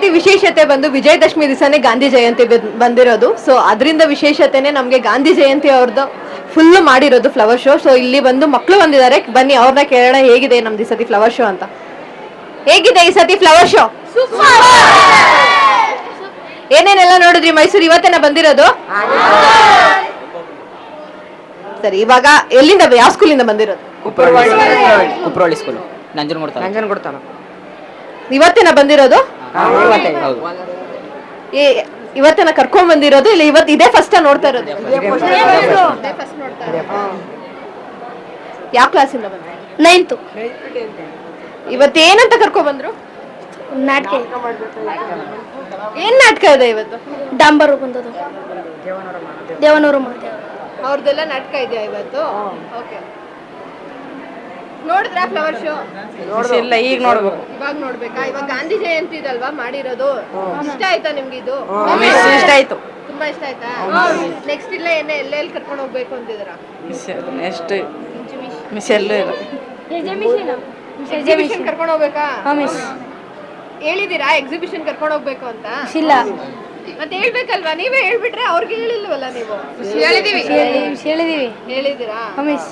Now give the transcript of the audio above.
ಸತಿ ವಿಶೇಷತೆ ಬಂದು ವಿಜಯದಶಮಿ ದಿವಸನೇ ಗಾಂಧಿ ಜಯಂತಿ ಬಂದಿರೋದು. ಸೊ ಅದರಿಂದ ವಿಶೇಷತೆನೆ ನಮಗೆ ಗಾಂಧಿ ಜಯಂತಿ ಅವ್ರದ್ದು ಫುಲ್ ಮಾಡಿರೋದು ಫ್ಲವರ್ ಶೋ. ಸೊ ಇಲ್ಲಿ ಬಂದು ಮಕ್ಕಳು ಬಂದಿದ್ದಾರೆ, ಬನ್ನಿ ಅವ್ರನ್ನ ಕೇಳೋಣ ಹೇಗಿದೆ ನಮ್ದು ಈ ಸತಿ ಫ್ಲವರ್ ಶೋ ಅಂತ. ಹೇಗಿದೆ ಈ ಸತಿ ಫ್ಲವರ್ ಶೋ? ಏನೇನೆಲ್ಲ ನೋಡಿದ್ರಿ? ಮೈಸೂರು ಇವತ್ತೇನ ಬಂದಿರೋದು? ಸರಿ, ಇವಾಗ ಎಲ್ಲಿಂದ, ಯಾವ ಸ್ಕೂಲಿಂದ ಬಂದಿರೋದು? ಕುಪ್ರವಳ್ಳಿ ಸ್ಕೂಲ್, ನಂಜನಗೂಡು ತಾಲೂಕು. ಇವತ್ತೇನ ಬಂದಿರೋದು? ಇವತ್ತೇನ ಕರ್ಕೊಂಡ್ ಬಂದಿರೋದು ಇಲ್ಲ ಇವತ್ತು ಇದೇ ಫಸ್ಟ್ ನೋಡ್ತಾ ಇರೋದು? ಯಾವ ಕ್ಲಾಸಿಂದ ಬಂದ? 9th. ಇವತ್ತೇನಂತ ಕರ್ಕೊಂಡ್ ಬಂದ್ರು? ನಾಟಕ. ಏನ್ ನಾಟಕ ಇದೆ ಇವತ್ತು? ಡಾಂಬರು ಬಂದದು, ದೇವನೂರು ಮಾದೇವ ಅವ್ರದ್ದೆಲ್ಲ ನಾಟಕ ಇದೆಯಾ ಇವತ್ತು? ಓಕೆ. ನೋಡಿದ್ರಾ ಫ್ಲವರ್ ಶೋ? ಇಲ್ಲ, ಈಗ ನೋಡ್ಬೇಕು. ಇವಾಗ ನೋಡ್ಬೇಕಾ? ಇವಾಗ ಗಾಂಧಿ ಜಯಂತಿ ಇದಲ್ವಾ ಮಾಡಿರೋದು, ಇಷ್ಟ ಆಯ್ತಾ ನಿಮ್ಗೆ ಇದು? ಇಷ್ಟ ಆಯ್ತು, ತುಂಬಾ ಇಷ್ಟ ಆಯ್ತಾ? ನೆಕ್ಸ್ಟ್ ಇಲ್ಲ ಎಲ್ಲೆಲ್ಲಿ ಕರ್ಕೊಂಡು ಹೋಗ್ಬೇಕು ಅಂತಿದ್ದೀರಾ? ನೆಕ್ಸ್ಟ್ ಮಿಸೆಲ್ಲೂ ಇಲ್ಲ, ಎಕ್ಸಿಬಿಷನ್ ಕರ್ಕೊಂಡು ಹೋಗ್ಬೇಕಾ? ಮಿಸ್ ಹೇಳಿದೀರಾ ಎಕ್ಸಿಬಿಷನ್ ಕರ್ಕೊಂಡು ಹೋಗ್ಬೇಕು ಅಂತ? ಇಲ್ಲ, ಮತ್ತೆ ಹೇಳ್ಬೇಕಲ್ವಾ? ನೀವೇ ಹೇಳ್ಬಿಟ್ರೆ ಅವ್ರಿಗೆ ಹೇಳಿಲ್ವಲ್ಲ ನೀವು? ಹೇಳಿದೀವಿ. ಹೇಳಿದೀರಾ? ಮಿಸ್